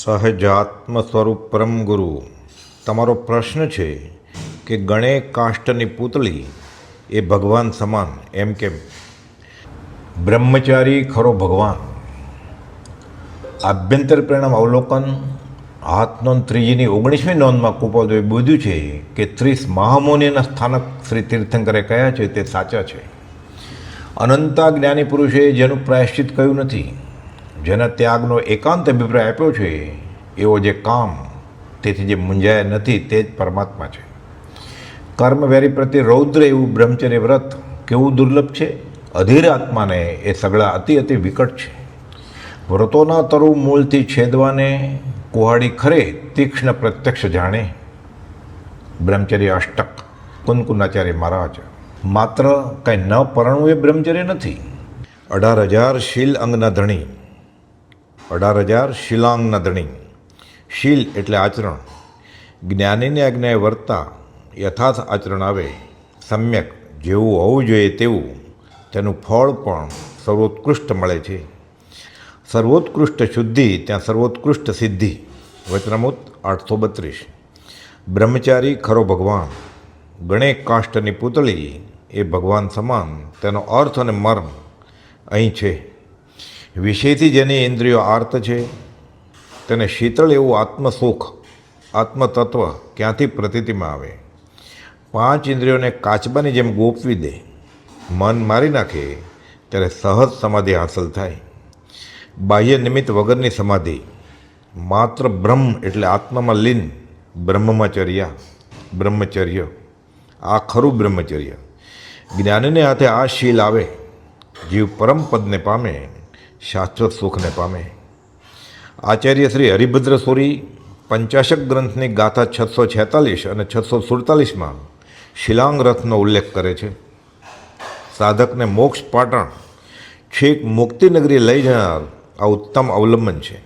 સહજાત્મ સ્વરૂપ પરમ ગુરુ, તમારો પ્રશ્ન છે કે ગણે કાષ્ટની પૂતળી એ ભગવાન સમાન એમ કેમ? બ્રહ્મચારી ખરો ભગવાન. આભ્યંતર પરિણામ અવલોકન હાથ નોંધ 3ની 19મી નોંધમાં કુપોદે બોધ્યું છે કે 30 મહામુનિના સ્થાનક શ્રી તીર્થંકરે કયા છે તે સાચા છે. અનંતા જ્ઞાની પુરુષે જેનું પ્રાયશ્ચિત કહ્યું નથી, જેના ત્યાગનો એકાંત અભિપ્રાય આપ્યો છે, એવો જે કામ, તેથી જે મૂંઝાયા નથી તે જ પરમાત્મા છે. કર્મવેરી પ્રત્યે રૌદ્ર એવું બ્રહ્મચર્ય વ્રત કેવું દુર્લભ છે. અધીર આત્માને એ સગળા અતિ વિકટ છે. વ્રતોના તરુ મૂળથી છેદવાને કુહાડી ખરે તીક્ષ્ણ પ્રત્યક્ષ જાણે. બ્રહ્મચર્ય અષ્ટક કુનકુનાચાર્ય મહારાજ. માત્ર કંઈ ન પરણવું એ બ્રહ્મચર્ય નથી. 18,000 શીલ અંગના ધણી, 18,000 શીલાંગના ધણી. શીલ એટલે આચરણ. જ્ઞાનીને આજ્ઞાએ વર્તા યથાર્થ આચરણ આવે, સમ્યક જેવું હોવું જોઈએ તેવું, તેનું ફળ પણ સર્વોત્કૃષ્ટ મળે છે. સર્વોત્કૃષ્ટ શુદ્ધિ ત્યાં સર્વોત્કૃષ્ટ સિદ્ધિ. વચનામૃત 832. બ્રહ્મચારી ખરો ભગવાન. ગણે કાષ્ટની પૂતળી એ ભગવાન સમાન, તેનો અર્થ અને મર્મ અહીં છે. વિષયથી જેની ઇન્દ્રિયો આર્ત છે, તેને શીતળ એવું આત્મસુખ, આત્મતત્વ ક્યાંથી પ્રતીતિમાં આવે? 5 ઇન્દ્રિયોને કાચબાની જેમ ગોપવી દે, મન મારી નાખે ત્યારે સહજ સમાધિ હાંસલ થાય. બાહ્ય નિમિત્ત વગરની સમાધિ. માત્ર બ્રહ્મ એટલે આત્મામાં લીન, બ્રહ્મચર્ય. આ ખરું બ્રહ્મચર્ય. જ્ઞાનીને હાથે આ શીલ આવે, જીવ પરમ પદને પામે, શાશ્વત સુખને પામે. આચાર્ય શ્રી હરિભદ્ર સોરી પંચાશક ગ્રંથની ગાથા 646 અને 647માં શિલાંગ રથનો ઉલ્લેખ કરે છે. સાધકને મોક્ષ પાટણ છેક મુક્તિનગરી લઈ જનાર આ ઉત્તમ અવલંબન છે.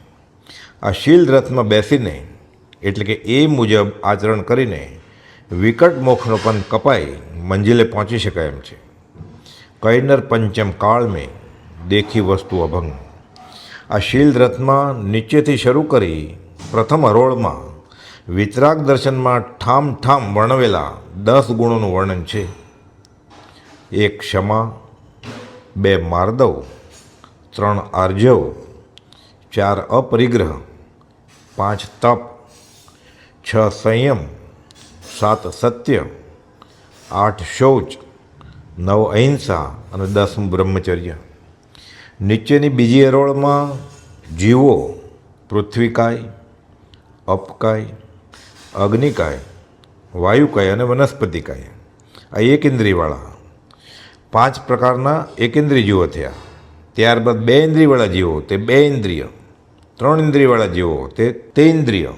આ શીલ રથમાં બેસીને, એટલે કે એ મુજબ આચરણ કરીને વિકટ મોક્ષનો પણ કપાઈ મંજિલે પહોંચી શકાય એમ છે. કૈનર પંચમ કાળ મેં દેખી વસ્તુ અભંગ. આ શીલ રથમાં નીચેથી શરૂ કરી પ્રથમ હરોળમાં વિતરાગ દર્શનમાં ઠામ વર્ણવેલા 10 ગુણોનું વર્ણન છે. 1 ક્ષમા, 2 માર્દવ, 3 આર્જવ, 4 અપરિગ્રહ, 5 તપ, 6 સંયમ, 7 સત્ય, 8 શૌચ, 9 અહિંસા અને 10 બ્રહ્મચર્ય. નીચેની બીજી હરોળમાં જીવો પૃથ્વીકાય, અપકાય, અગ્નિકાય, વાયુકાય અને વનસ્પતિકાય, આ એક ઇન્દ્રિયવાળા 5 પ્રકારના એકેન્દ્રિય જીવો થયા. ત્યારબાદ 2 ઇન્દ્રિયવાળા જીવો તે 2 ઇન્દ્રિય, 3 ઇન્દ્રિયવાળા જીવો તે ઇન્દ્રિય,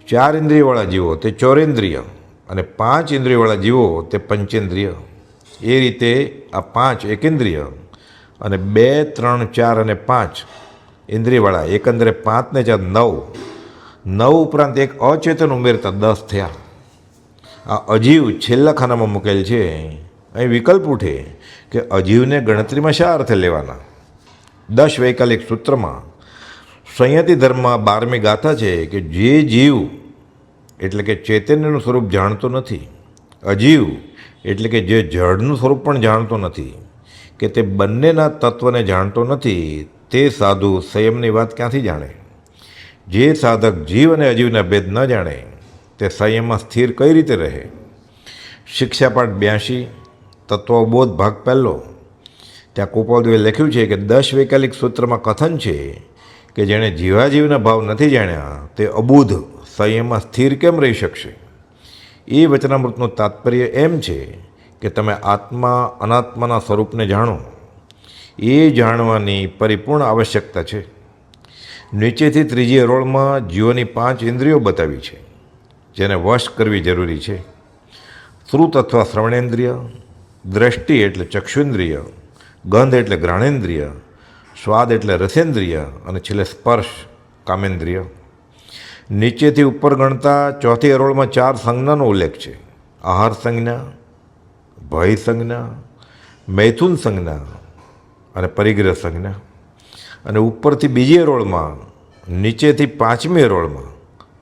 4 ઇન્દ્રિયવાળા જીવો તે ચોરેન્દ્રિય અને 5 ઇન્દ્રિયવાળા જીવો તે પંચેન્દ્રિય. એ રીતે આ 5 એકેન્દ્રિય અને 2, 3, 4 અને 5 ઇન્દ્રિયવાળા એકંદરે 5 ને 4 9 ઉપરાંત એક અચેતન ઉમેરતા 10 થયા. આ અજીવ છેલ્લા ખાનામાં મૂકેલ છે. અહીં વિકલ્પ ઉઠે કે અજીવને ગણતરીમાં શા અર્થે લેવાના? 10 વૈકાલિક સૂત્રમાં સંયતિ ધર્મમાં 12મી ગાથા છે કે જે જીવ એટલે કે ચૈતન્યનું સ્વરૂપ જાણતો નથી, અજીવ એટલે કે જે જળનું સ્વરૂપ પણ જાણતો નથી, કે તે બંનેના તત્વને જાણતો નથી, તે સાધુ સંયમની વાત ક્યાંથી જાણે? જે સાધક જીવ અને અજીવના ભેદ ન જાણે તે સંયમમાં સ્થિર કઈ રીતે રહે? શિક્ષાપાઠ 82 તત્વબોધ ભાગ 1. ત્યાં કુપોદવે લખ્યું છે કે 10 વૈકાલિક સૂત્રમાં કથન છે કે જેણે જીવાજીવના ભાવ નથી જાણ્યા તે અબુધ સંયમમાં સ્થિર કેમ રહી શકશે? એ વચનામૃતનું તાત્પર્ય એમ છે કે તમે આત્મા અનાત્માના સ્વરૂપને જાણો. એ જાણવાની પરિપૂર્ણ આવશ્યકતા છે. નીચેથી ત્રીજી હરોળમાં જીવોની 5 ઇન્દ્રિયો બતાવી છે, જેને વશ કરવી જરૂરી છે. શ્રુત અથવા શ્રવણેન્દ્રિય, દ્રષ્ટિ એટલે ચક્ષુન્દ્રિય, ગંધ એટલે ઘ્રાણેન્દ્રિય, સ્વાદ એટલે રસેન્દ્રિય અને છેલ્લે સ્પર્શ કામેન્દ્રિય. નીચેથી ઉપર ગણતા ચોથી હરોળમાં 4 સંજ્ઞાનો ઉલ્લેખ છે. આહાર સંજ્ઞા, ભય સંજ્ઞા, મૈથુન સંજ્ઞા અને પરિગ્રહ સંજ્ઞા. અને ઉપરથી બીજી હરોળમાં નીચેથી 5મી હરોળમાં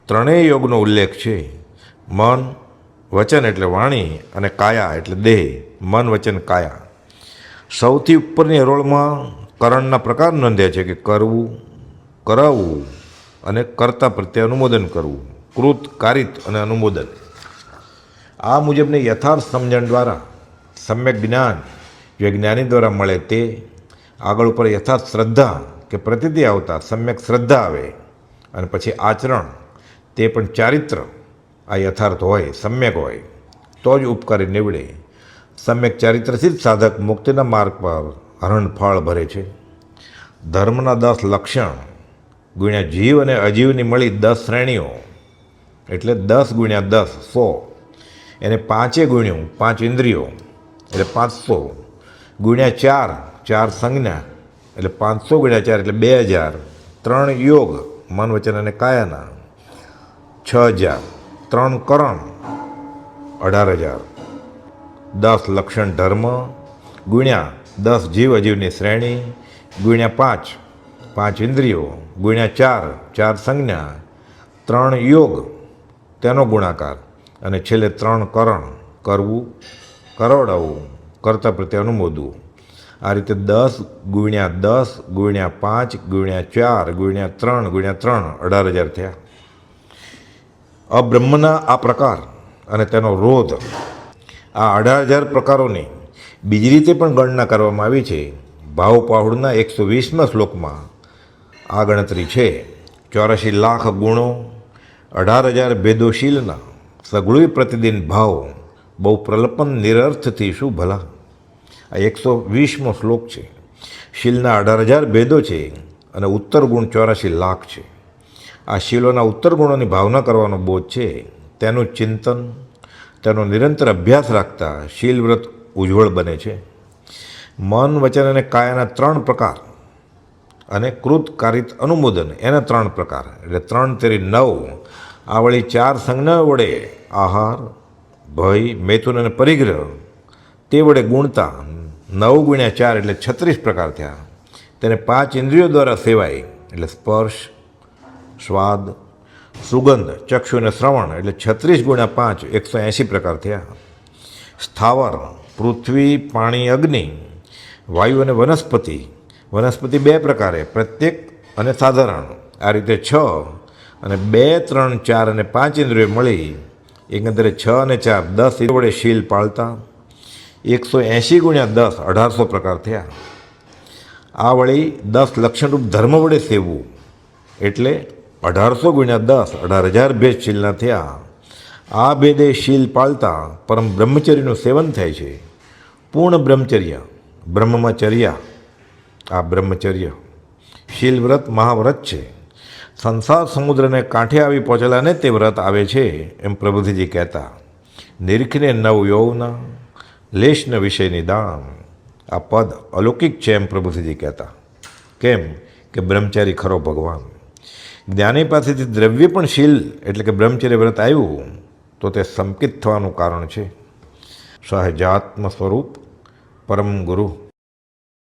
ત્રણેય યોગનો ઉલ્લેખ છે. મન, વચન એટલે વાણી અને કાયા એટલે દેહ. મન, વચન, કાયા. સૌથી ઉપરની હરોળમાં કરણના પ્રકાર નોંધ્યા છે કે કરવું, કરાવવું અને કર્તા પ્રત્યે અનુમોદન કરવું. કૃત, કારિત અને અનુમોદન. આ મુજબની યથાર્થ સમજણ દ્વારા સમ્યક જ્ઞાન જે જ્ઞાની દ્વારા મળે તે આગળ ઉપર યથાર્થ શ્રદ્ધા કે પ્રતીતિ આવતા સમ્યક શ્રદ્ધા આવે અને પછી આચરણ, તે પણ ચારિત્ર આ યથાર્થ હોય, સમ્યક હોય તો જ ઉપકારી નીવડે. સમ્યક ચારિત્રથી જ સાધક મુક્તિના માર્ગ પર હરણફાળ ભરે છે. ધર્મના 10 લક્ષણ ગુણ્યા જીવ અને અજીવની મળી 10 શ્રેણીઓ એટલે 10 ગુણ્યા 10 100. એને 5 ગુણ્યું 5 ઇન્દ્રિયો એટલે 500 ગુણ્યા 4 સંજ્ઞા એટલે 500 ગુણ્યા 4 એટલે 2000. 3 યોગ મન, વચન અને કાયાના 6000. 3 કરણ 18000. 10 લક્ષણ ધર્મ ગુણ્યા 10 જીવ અજીવની શ્રેણી ગુણ્યા 5 ઇન્દ્રિયો ગુણ્યા 4 સંજ્ઞા 3 યોગ તેનો ગુણાકાર અને છેલ્લે 3 કરણ કરવું, કરોડાવવું, કર્તા પ્રત્યે અનુમોદવું. આ રીતે 10 ગુણ્યા 10 ગુણ્યા 5 ગુણ્યા 4 ગુણ્યા 3 ગુણ્યા 3 18000 થયા. અબ્રહ્મના આ પ્રકાર અને તેનો રોધ, આ 18000 પ્રકારોની બીજી રીતે પણ ગણના કરવામાં આવી છે. ભાવપાહુડના 120મા શ્લોકમાં આ ગણતરી છે. 84 લાખ ગુણો, 18000 ભેદોશીલના સગુણી પ્રતિદિન ભાવ, બહુ પ્રલપન નિરર્થથી શું ભલા. આ 120મો શ્લોક છે. શીલના 18000 ભેદો છે અને ઉત્તર ગુણ 84 લાખ છે. આ શીલોના ઉત્તર ગુણોની ભાવના કરવાનો બોધ છે. તેનું ચિંતન, તેનો નિરંતર અભ્યાસ રાખતા શીલ વ્રત ઉજ્જવળ બને છે. મન, વચન અને કાયાના 3 પ્રકાર અને કૃત, કારિત, અનુમોદન એના 3 પ્રકાર એટલે 3 તેરી 9. આ વળી 4 સંજ્ઞા વડે આહાર, ભય, મૈથુન અને પરિગ્રહ તે વડે ગુણતા 9 ગુણ્યા 4 એટલે 36 પ્રકાર થયા. તેને 5 ઇન્દ્રિયો દ્વારા સેવાય એટલે સ્પર્શ, સ્વાદ, સુગંધ, ચક્ષુ અને શ્રવણ એટલે 36 ગુણ્યા 5 180 પ્રકાર થયા. સ્થાવર, પૃથ્વી, પાણી, અગ્નિ, વાયુ અને વનસ્પતિ 2 પ્રકારે, પ્રત્યેક અને સાધારણ. આ રીતે 6 અને 2, 3, 4 અને 5 ઇન્દ્રિયો મળી એકંદરે 6 અને 4 10 ઇન્દ્રિયો વડે શીલ પાળતા 180 ગુણ્યા 10 1800 પ્રકાર થયા. આ વળી 10 લક્ષણરૂપ ધર્મ વડે સેવવું એટલે 1800 ગુણ્યા 10 18000 ભેદ શીલના થયા. આ ભેદે શીલ પાળતા પરમ બ્રહ્મચર્યનું સેવન થાય છે. પૂર્ણ બ્રહ્મચર્ય, બ્રહ્મમાં ચર્યા. આ બ્રહ્મચર્ય શીલ વ્રત મહાવ્રત છે. સંસાર સમુદ્રને કાંઠે આવી પહોંચેલાને તે વ્રત આવે છે એમ પ્રભુજીજી કહેતા. નિરીખને નવ યૌવના લેશન વિષયની દાન. આ પદ અલૌકિક છે એમ પ્રભુજીજી કહેતા. કેમ કે બ્રહ્મચારી ખરો ભગવાન. જ્ઞાની પાસેથી દ્રવ્ય પણ શીલ એટલે કે બ્રહ્મચર્ય વ્રત આવ્યું તો તે સંકિત થવાનું કારણ છે. સહજાત્મ સ્વરૂપ પરમ ગુરુ